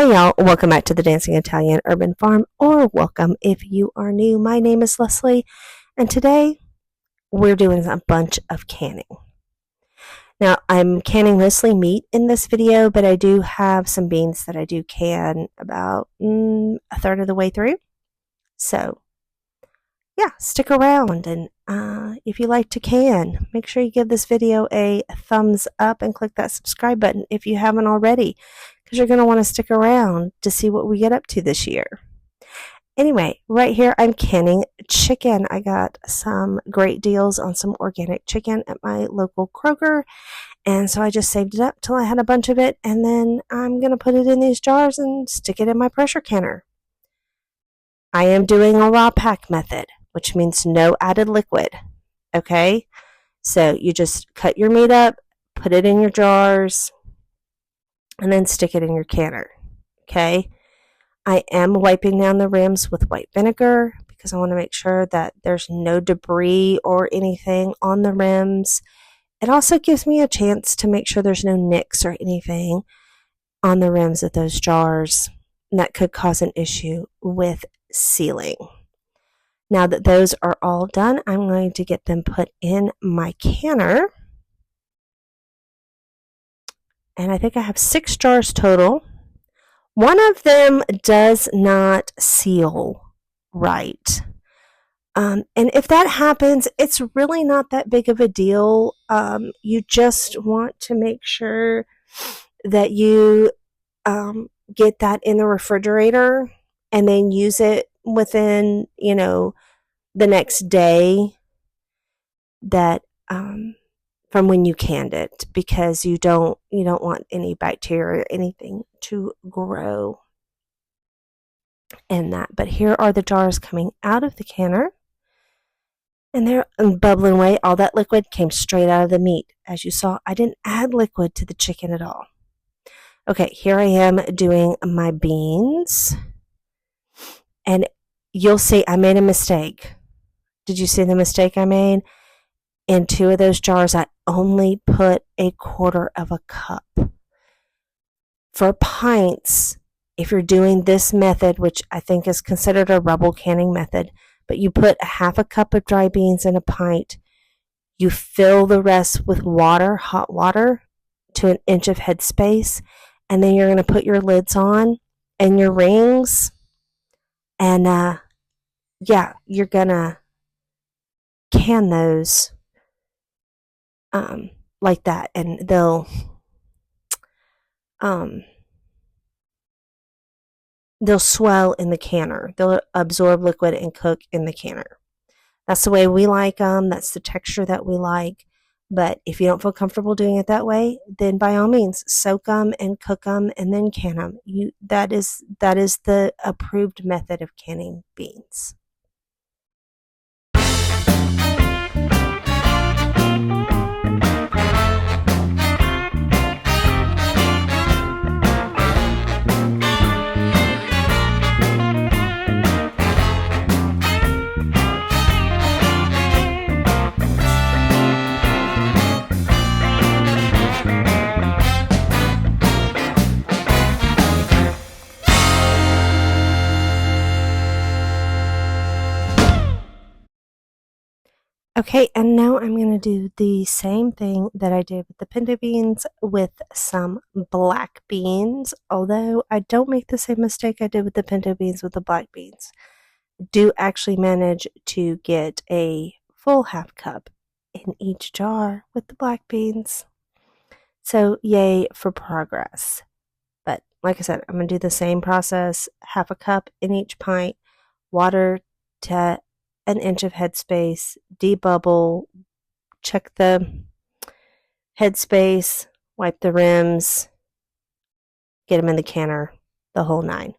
Hey y'all, welcome back to the Dancing Italian Urban Farm, or welcome if you are new. My name is Leslie, and today we're doing a bunch of canning. Now, I'm canning mostly meat in this video, but I do have some beans that I do can about a third of the way through. So, yeah, stick around, and if you like to can, make sure you give this video a thumbs up and click that subscribe button if you haven't already, because you're going to want to stick around to see what we get up to this year. Anyway, right here I'm canning chicken. I got some great deals on some organic chicken at my local Kroger, and so I just saved it up till I had a bunch of it, and then I'm going to put it in these jars and stick it in my pressure canner. I am doing a raw pack method, which means no added liquid, okay? So you just cut your meat up, put it in your jars, and then stick it in your canner, okay? I am wiping down the rims with white vinegar because I want to make sure that there's no debris or anything on the rims. It also gives me a chance to make sure there's no nicks or anything on the rims of those jars that could cause an issue with sealing. Now that those are all done, I'm going to get them put in my canner. And I think I have 6 jars total. One of them does not seal right. And if that happens, it's really not that big of a deal. You just want to make sure that you get that in the refrigerator and then use it within, the next day that from when you canned it, because you don't want any bacteria or anything to grow in that. But here are the jars coming out of the canner, and they're bubbling away. All that liquid came straight out of the meat. As you saw, I didn't add liquid to the chicken at all. Okay, here I am doing my beans, and you'll see I made a mistake. Did you see the mistake I made? In 2 of those jars, I only put 1/4 of a cup. For pints, if you're doing this method, which I think is considered a rubble canning method, but you put 1/2 cup of dry beans in a pint, you fill the rest with water, hot water, to 1 inch of headspace, and then you're going to put your lids on and your rings, and you're going to can those like that, and they'll swell in the canner. They'll absorb liquid and cook in the canner. That's the way we like them. That's the texture that we like. But if you don't feel comfortable doing it that way, then by all means, soak them and cook them and then can them. That is the approved method of canning beans. Okay, and now I'm going to do the same thing that I did with the pinto beans with some black beans, although I don't make the same mistake I did with the pinto beans with the black beans. Do actually manage to get a full 1/2 cup in each jar with the black beans. So yay for progress. But like I said, I'm going to do the same process, 1/2 cup in each pint, water to 1 inch of headspace, debubble, check the headspace, wipe the rims, get them in the canner, the whole 9.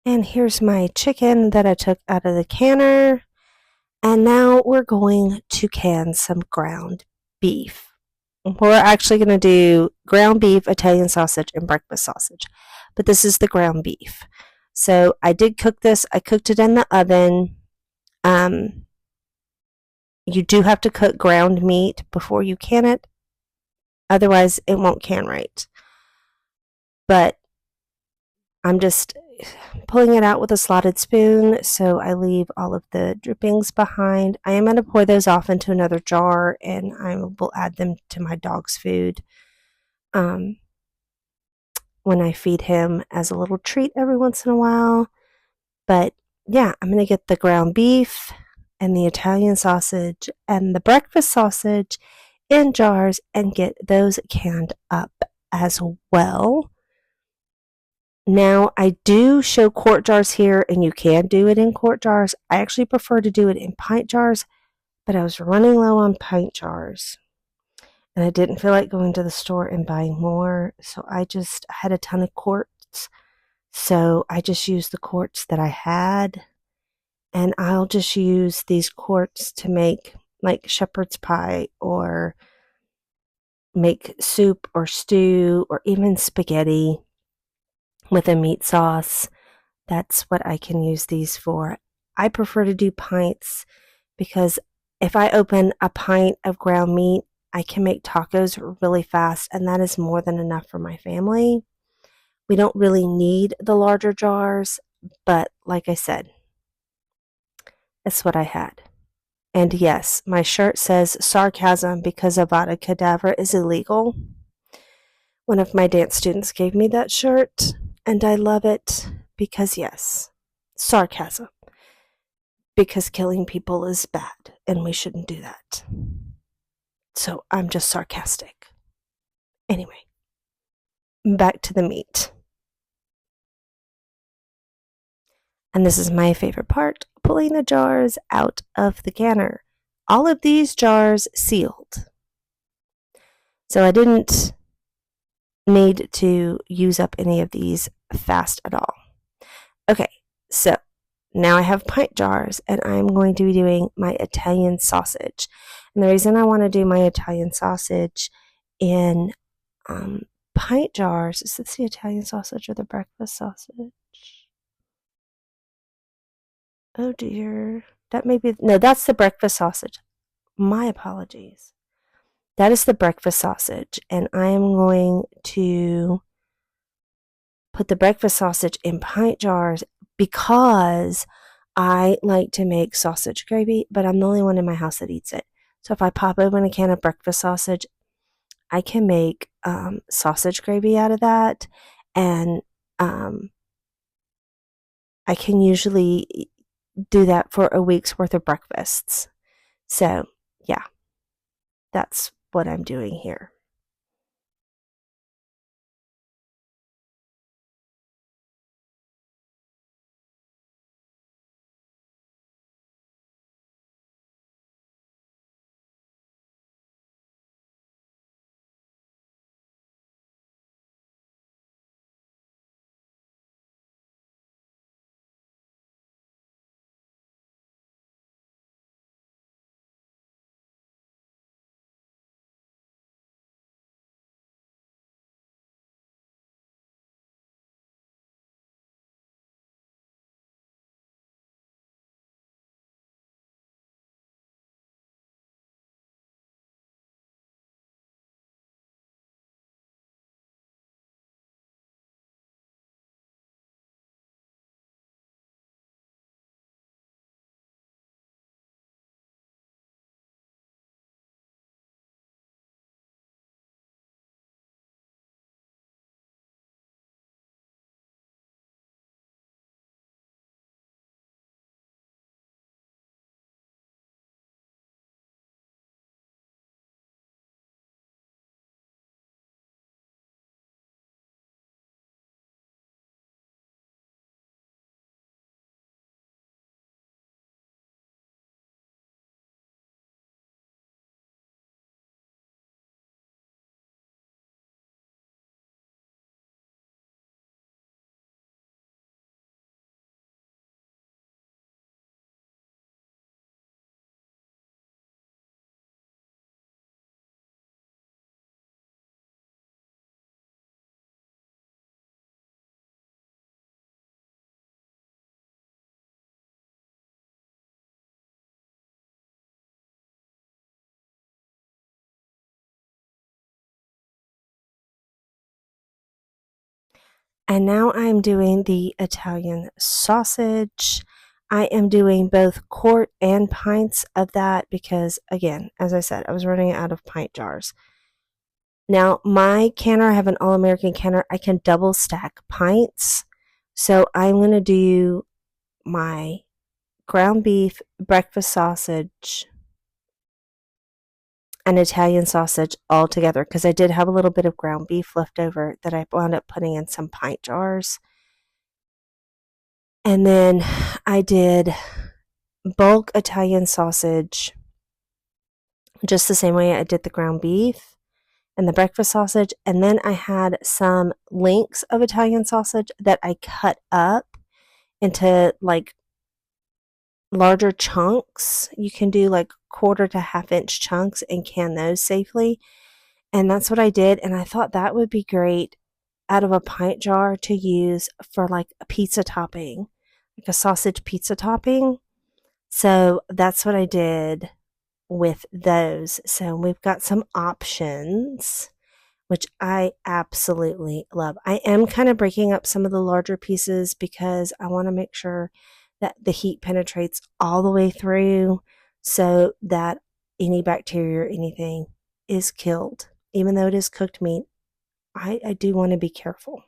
And here's my chicken that I took out of the canner. And now we're going to can some ground beef. We're actually going to do ground beef, Italian sausage, and breakfast sausage. But this is the ground beef. So I did cook this. I cooked it in the oven. You do have to cook ground meat before you can it. Otherwise, it won't can right. But I'm just pulling it out with a slotted spoon, so I leave all of the drippings behind. I am going to pour those off into another jar, and I will add them to my dog's food when I feed him as a little treat every once in a while. But yeah, I'm going to get the ground beef and the Italian sausage and the breakfast sausage in jars and get those canned up as well. Now, I do show quart jars here, and you can do it in quart jars. I actually prefer to do it in pint jars, but I was running low on pint jars, and I didn't feel like going to the store and buying more, so I just had a ton of quarts. So I just used the quarts that I had, and I'll just use these quarts to make like shepherd's pie or make soup or stew or even spaghetti with a meat sauce. That's what I can use these for. I prefer to do pints because if I open a pint of ground meat, I can make tacos really fast, and that is more than enough for my family. We don't really need the larger jars, but like I said, that's what I had. And yes, my shirt says sarcasm because Avada Kedavra is illegal. One of my dance students gave me that shirt, and I love it because, yes, sarcasm. Because killing people is bad, and we shouldn't do that. So I'm just sarcastic. Anyway, back to the meat. And this is my favorite part, pulling the jars out of the canner. All of these jars sealed. So I didn't need to use up any of these fast at all. Okay, so now I have pint jars, and I'm going to be doing my Italian sausage. And the reason I want to do my Italian sausage in pint jars, is this the Italian sausage or the breakfast sausage? Oh dear. That may be, no, that's the breakfast sausage. My apologies. That is the breakfast sausage, and I am going to put the breakfast sausage in pint jars because I like to make sausage gravy, but I'm the only one in my house that eats it. So if I pop open a can of breakfast sausage, I can make sausage gravy out of that, and I can usually do that for a week's worth of breakfasts. So, yeah, that's what I'm doing here. And now I'm doing the Italian sausage. I am doing both quart and pints of that because, again, as I said, I was running out of pint jars. Now, my canner, I have an All-American canner. I can double stack pints. So I'm going to do my ground beef, breakfast sausage, and Italian sausage all together because I did have a little bit of ground beef left over that I wound up putting in some pint jars. And then I did bulk Italian sausage just the same way I did the ground beef and the breakfast sausage. And then I had some links of Italian sausage that I cut up into like larger chunks. You can do like quarter to half-inch chunks and can those safely. And that's what I did. And I thought that would be great out of a pint jar to use for like a pizza topping, like a sausage pizza topping. So that's what I did with those. So we've got some options, which I absolutely love. I am kind of breaking up some of the larger pieces because I want to make sure that the heat penetrates all the way through so that any bacteria or anything is killed. Even though it is cooked meat, I do want to be careful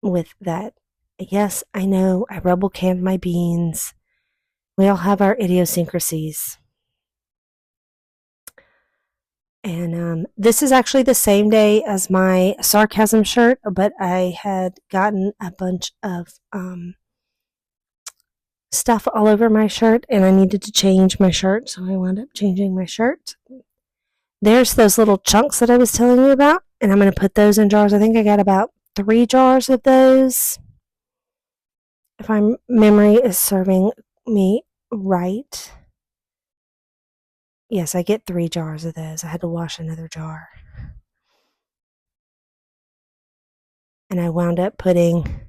with that. Yes, I know I rubble canned my beans. We all have our idiosyncrasies. And this is actually the same day as my sarcasm shirt, but I had gotten a bunch of stuff all over my shirt and I needed to change my shirt, so I wound up changing my shirt. There's those little chunks that I was telling you about, and I'm going to put those in jars. I think I got about 3 jars of those, if my memory is serving me right. Yes, I get 3 jars of those. I had to wash another jar. And I wound up putting,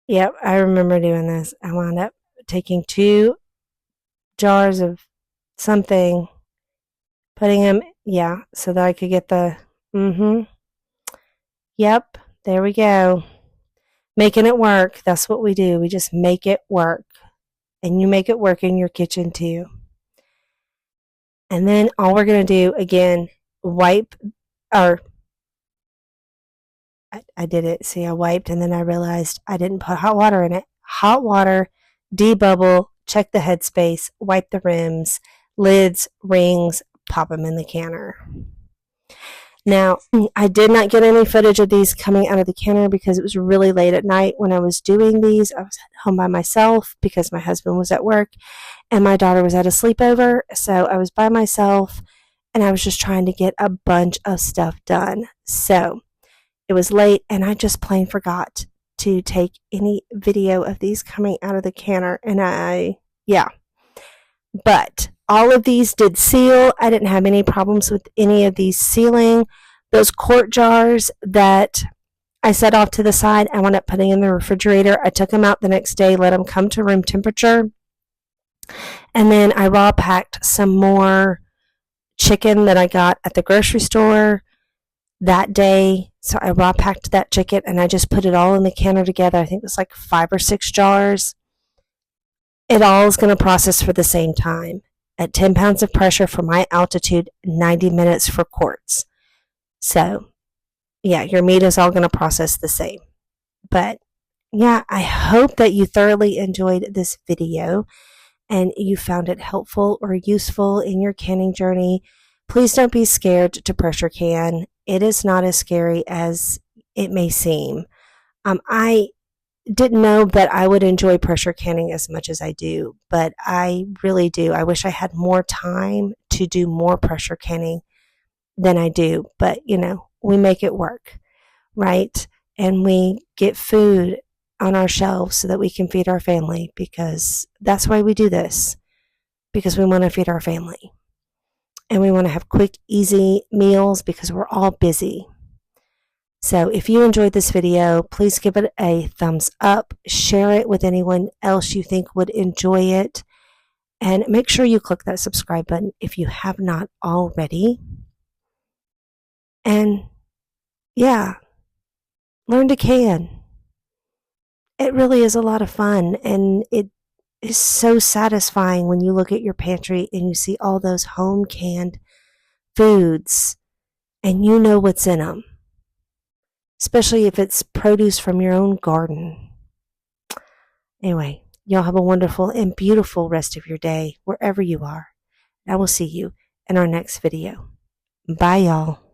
yep, I remember doing this. I wound up taking 2 jars of something, putting them, yeah, so that I could get the, yep, there we go. Making it work. That's what we do. We just make it work. And you make it work in your kitchen too. And then all we're going to do, again, wipe, or I did it. See, I wiped and then I realized I didn't put hot water in it. Hot water, debubble, check the headspace, wipe the rims, lids, rings, pop them in the canner. Now, I did not get any footage of these coming out of the canner because it was really late at night when I was doing these. I was home by myself because my husband was at work and my daughter was at a sleepover. So I was by myself and I was just trying to get a bunch of stuff done. So it was late and I just plain forgot to take any video of these coming out of the canner. And but all of these did seal. I didn't have any problems with any of these sealing. Those quart jars that I set off to the side, I wound up putting in the refrigerator. I took them out the next day, let them come to room temperature. And then I raw packed some more chicken that I got at the grocery store that day. So I raw packed that chicken and I just put it all in the canner together. I think it was like 5 or 6 jars. It all is going to process for the same time. At 10 pounds of pressure for my altitude, 90 minutes for quarts. So, yeah, your meat is all going to process the same. But, yeah, I hope that you thoroughly enjoyed this video and you found it helpful or useful in your canning journey. Please don't be scared to pressure can. It is not as scary as it may seem. I didn't know that I would enjoy pressure canning as much as I do, but I really do. I wish I had more time to do more pressure canning than I do, but we make it work, right? And we get food on our shelves so that we can feed our family, because that's why we do this, because we want to feed our family. And we want to have quick, easy meals because we're all busy. So if you enjoyed this video, please give it a thumbs up, share it with anyone else you think would enjoy it, and make sure you click that subscribe button if you have not already. And yeah, learn to can. It really is a lot of fun, and it is so satisfying when you look at your pantry and you see all those home canned foods and you know what's in them, especially if it's produce from your own garden. Anyway, y'all have a wonderful and beautiful rest of your day wherever you are. I will see you in our next video. Bye, y'all.